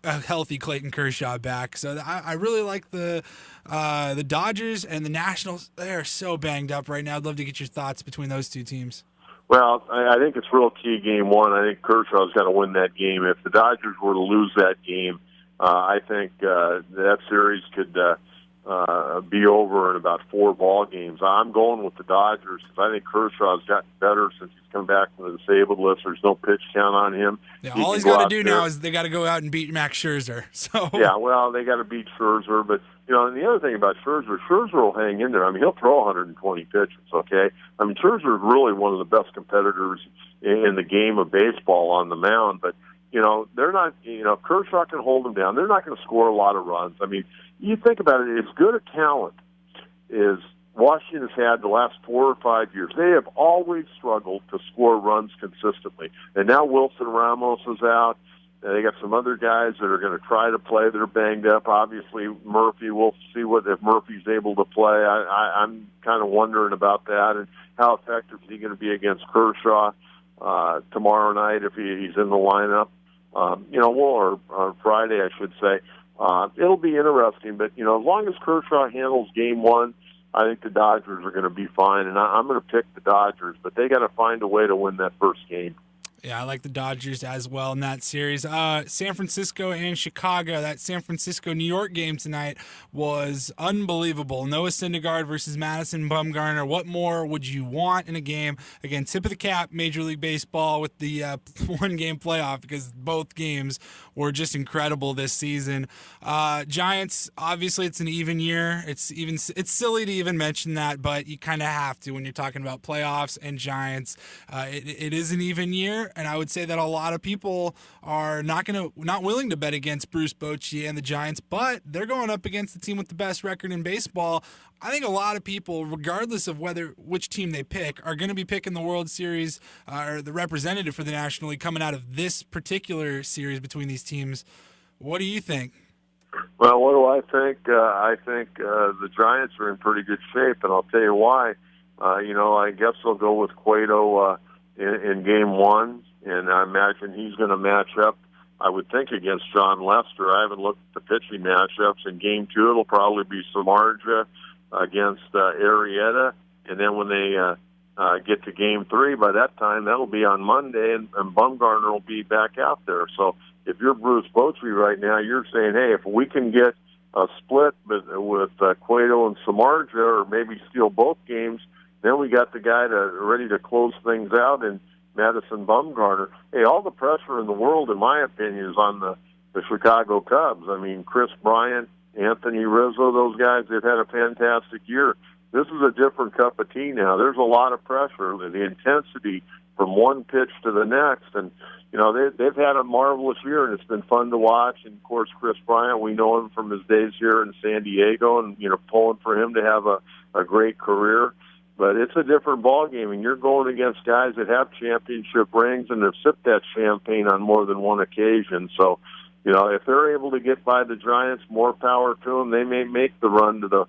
a healthy Clayton Kershaw back. So I really like the Dodgers and the Nationals. They're so banged up right now. I'd love to get your thoughts between those two teams. Well, I think it's real key game one. I think Kershaw's got to win that game. If the Dodgers were to lose that game, I think that series could be over in about 4 ball games. I'm going with the Dodgers because I think Kershaw's gotten better since he's come back from the disabled list. There's no pitch count on him. Yeah, all he's got to do now is they got to go out and beat Max Scherzer. So yeah, well, they got to beat Scherzer, but and the other thing about Scherzer will hang in there. I mean, he'll throw 120 pitches. Okay, I mean, Scherzer is really one of the best competitors in the game of baseball on the mound, but they're not. Kershaw can hold them down. They're not going to score a lot of runs. I mean, you think about it, as good a talent as Washington has had the last 4 or 5 years, they have always struggled to score runs consistently. And now Wilson Ramos is out. They got some other guys that are going to try to play. They're banged up. Obviously, Murphy, we'll see if Murphy's able to play. I'm kind of wondering about that and how effective is he going to be against Kershaw tomorrow night if he's in the lineup. Or Friday, I should say. It'll be interesting, but, as long as Kershaw handles game one, I think the Dodgers are going to be fine, and I'm going to pick the Dodgers, but they got to find a way to win that first game. Yeah, I like the Dodgers as well in that series. San Francisco and Chicago, that San Francisco-New York game tonight was unbelievable. Noah Syndergaard versus Madison Bumgarner. What more would you want in a game? Again, tip of the cap, Major League Baseball with the one-game playoff, because both games were just incredible this season. Giants, obviously it's an even year. It's silly to even mention that, but you kind of have to when you're talking about playoffs and Giants. It is an even year. And I would say that a lot of people are not willing to bet against Bruce Bochy and the Giants, but they're going up against the team with the best record in baseball. I think a lot of people, regardless of which team they pick, are going to be picking the World Series or the representative for the National League coming out of this particular series between these teams. What do you think? Well, what do I think? I think the Giants are in pretty good shape, and I'll tell you why. I guess they'll go with Cueto in game one, and I imagine he's going to match up, I would think, against John Lester. I haven't looked at the pitching matchups. In game two, it'll probably be Samardzija against Arrieta, and then when they get to game three, by that time, that'll be on Monday, and Bumgarner will be back out there. So if you're Bruce Bochy right now, you're saying, hey, if we can get a split with Cueto and Samardzija, or maybe steal both games, then we got the guy ready to close things out in Madison Bumgarner. Hey, all the pressure in the world, in my opinion, is on the Chicago Cubs. I mean, Chris Bryant, Anthony Rizzo, those guys, they've had a fantastic year. This is a different cup of tea now. There's a lot of pressure, the intensity from one pitch to the next. And, they've had a marvelous year, and it's been fun to watch. And, of course, Chris Bryant, we know him from his days here in San Diego, and, pulling for him to have a great career. But it's a different ballgame, and you're going against guys that have championship rings and have sipped that champagne on more than one occasion. So, if they're able to get by the Giants, more power to them. They may make the run to the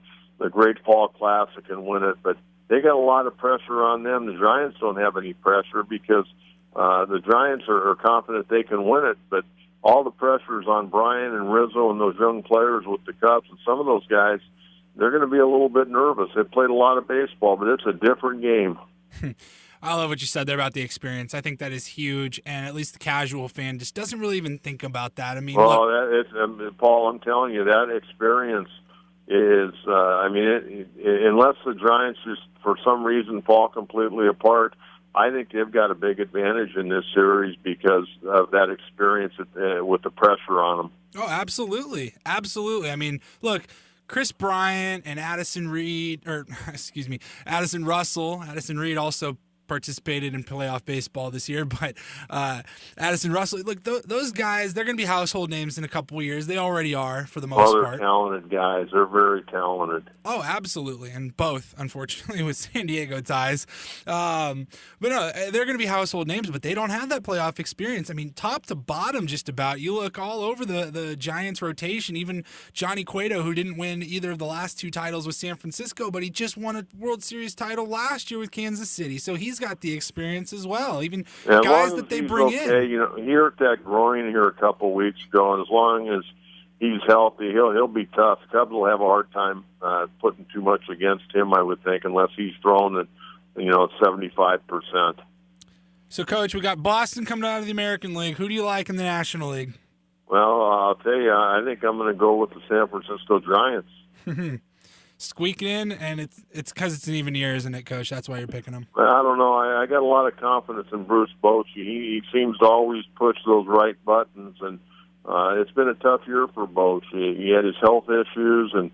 Great Fall Classic and win it, but they got a lot of pressure on them. The Giants don't have any pressure because the Giants are confident they can win it, but all the pressure is on Brian and Rizzo and those young players with the Cubs, and some of those guys, they're going to be a little bit nervous. They've played a lot of baseball, but it's a different game. I love what you said there about the experience. I think that is huge, and at least the casual fan just doesn't really even think about that. I mean, Paul, I'm telling you, that experience is, unless the Giants just for some reason fall completely apart, I think they've got a big advantage in this series because of that experience with the pressure on them. Oh, absolutely. Absolutely. I mean, look, Chris Bryant and Addison Russell. Addison Reed also participated in playoff baseball this year, but Addison Russell, look, those guys, they're going to be household names in a couple of years. They already are for the most they're part. Talented guys. They're very talented. Oh, absolutely, and both, unfortunately, with San Diego ties. But no, they're going to be household names, but they don't have that playoff experience. I mean, top to bottom, just about. You look all over the Giants rotation. Even Johnny Cueto, who didn't win either of the last 2 titles with San Francisco, but he just won a World Series title last year with Kansas City, so he's got the experience as well. Even guys that they bring in. You know, he hurt that groin here a couple weeks ago, and as long as he's healthy, he'll be tough. Cubs will have a hard time putting too much against him, I would think, unless he's thrown at 75%. So, Coach, we got Boston coming out of the American League. Who do you like in the National League? Well, I'll tell you, I think I'm going to go with the San Francisco Giants. Squeaking in, and it's because it's an even year, isn't it, Coach? That's why you're picking them. I don't know. I got a lot of confidence in Bruce Bochy. He seems to always push those right buttons, and it's been a tough year for Bochy. He had his health issues, and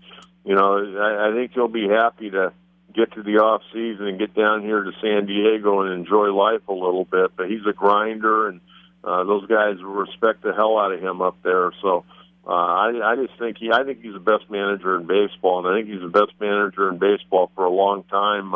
I think he'll be happy to get to the off season and get down here to San Diego and enjoy life a little bit. But he's a grinder, and those guys respect the hell out of him up there. So I just think I think he's the best manager in baseball, and I think he's the best manager in baseball for a long time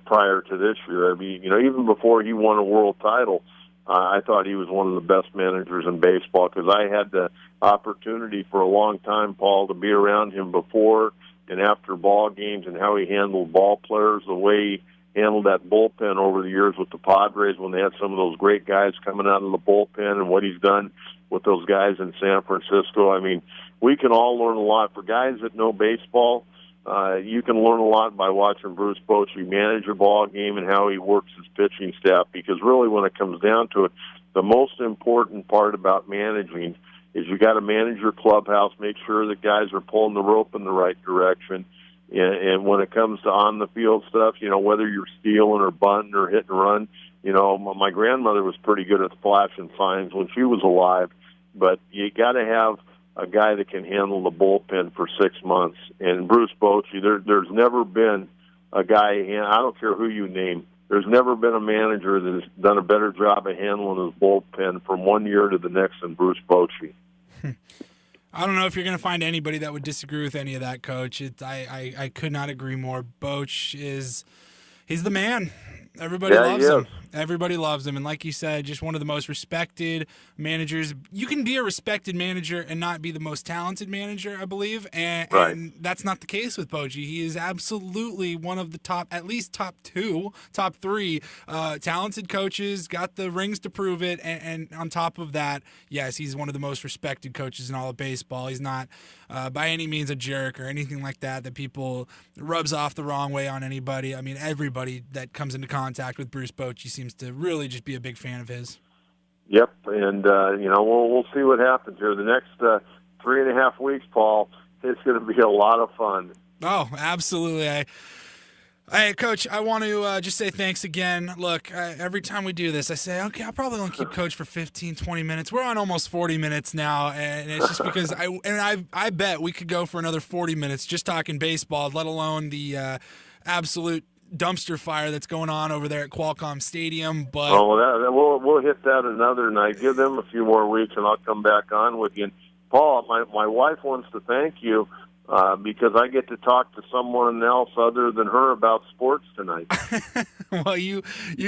prior to this year. I mean, even before he won a world title, I thought he was one of the best managers in baseball because I had the opportunity for a long time, Paul, to be around him before and after ball games and how he handled ball players, the way he handled that bullpen over the years with the Padres when they had some of those great guys coming out of the bullpen, and what he's done with those guys in San Francisco. I mean, we can all learn a lot. For guys that know baseball, you can learn a lot by watching Bruce Bochy manage a ball game and how he works his pitching staff, because really when it comes down to it, the most important part about managing is you got to manage your clubhouse, make sure that guys are pulling the rope in the right direction. And when it comes to on-the-field stuff, whether you're stealing or bunting or hit and run, my grandmother was pretty good at flashing signs when she was alive, but you got to have a guy that can handle the bullpen for 6 months. And Bruce Bochy, there's never been a guy, I don't care who you name, there's never been a manager that has done a better job of handling his bullpen from one year to the next than Bruce Bochy. I don't know if you're going to find anybody that would disagree with any of that, Coach. I could not agree more. He's the man. Everybody loves him. Everybody loves him. And like you said, just one of the most respected managers. You can be a respected manager and not be the most talented manager, I believe. And that's not the case with Bochy. He is absolutely one of the at least top 3 talented coaches, got the rings to prove it. And on top of that, yes, he's one of the most respected coaches in all of baseball. He's not by any means a jerk or anything like that people rubs off the wrong way on anybody. I mean, everybody that comes into contact with Bruce Bochy seems to really just be a big fan of his. Yep, and we'll see what happens here the next 3.5 weeks, Paul. It's going to be a lot of fun. Oh, absolutely. Hey, Coach, I want to just say thanks again. Look, every time we do this, I say, okay, I'll probably only keep Coach for 15, 20 minutes. We're on almost 40 minutes now, and it's just because I bet we could go for another 40 minutes just talking baseball, let alone the absolute dumpster fire that's going on over there at Qualcomm Stadium. But we'll hit that another night. Give them a few more weeks, and I'll come back on with you. And Paul, my wife wants to thank you because I get to talk to someone else other than her about sports tonight. Well, you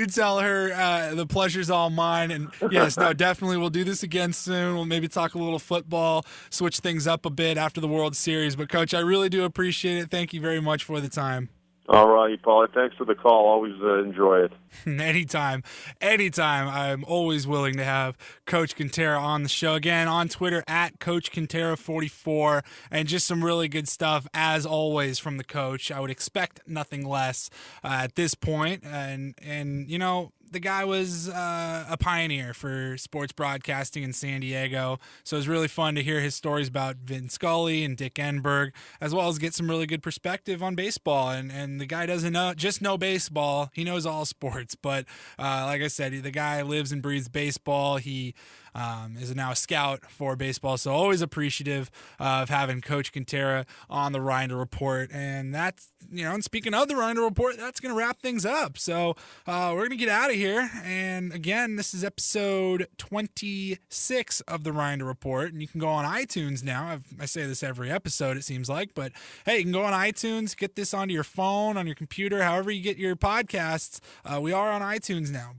tell her the pleasure's all mine. And yes, no, definitely we'll do this again soon. We'll maybe talk a little football, switch things up a bit after the World Series. But, Coach, I really do appreciate it. Thank you very much for the time. All right, Paul. Thanks for the call. Always enjoy it. Anytime. I'm always willing to have Coach Kentera on the show. Again, on Twitter, at Coach Kentera44. And just some really good stuff, as always, from the coach. I would expect nothing less at this point. And the guy was a pioneer for sports broadcasting in San Diego, so it was really fun to hear his stories about Vin Scully and Dick Enberg, as well as get some really good perspective on baseball. And the guy doesn't just know baseball; he knows all sports. But like I said, the guy lives and breathes baseball. He is now a scout for baseball. So always appreciative of having Coach Kentera on the Reindl Report. And that's, and speaking of the Reindl Report, that's going to wrap things up. So we're going to get out of here. And again, this is episode 26 of the Reindl Report. And you can go on iTunes now. I say this every episode, it seems like. But hey, you can go on iTunes, get this onto your phone, on your computer, however you get your podcasts. We are on iTunes now.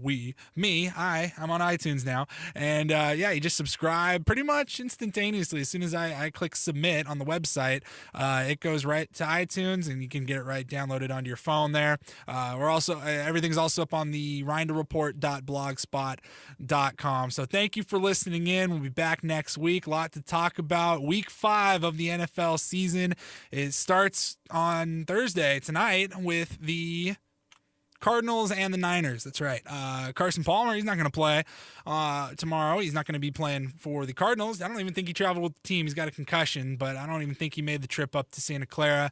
I'm on iTunes now. And you just subscribe pretty much instantaneously. As soon as I click submit on the website, it goes right to iTunes and you can get it right downloaded onto your phone there. We're also, everything's also up on the rindlreport.blogspot.com. So thank you for listening in. We'll be back next week. A lot to talk about. Week 5 of the NFL season. It starts on Thursday tonight with the Cardinals and the Niners. That's right. Carson Palmer, he's not going to play tomorrow. He's not going to be playing for the Cardinals. I don't even think he traveled with the team. He's got a concussion, but I don't even think he made the trip up to Santa Clara.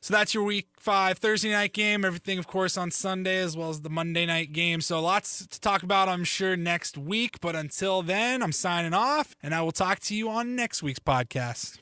So that's your Week 5 Thursday night game. Everything, of course, on Sunday as well as the Monday night game. So lots to talk about, I'm sure, next week. But until then, I'm signing off, and I will talk to you on next week's podcast.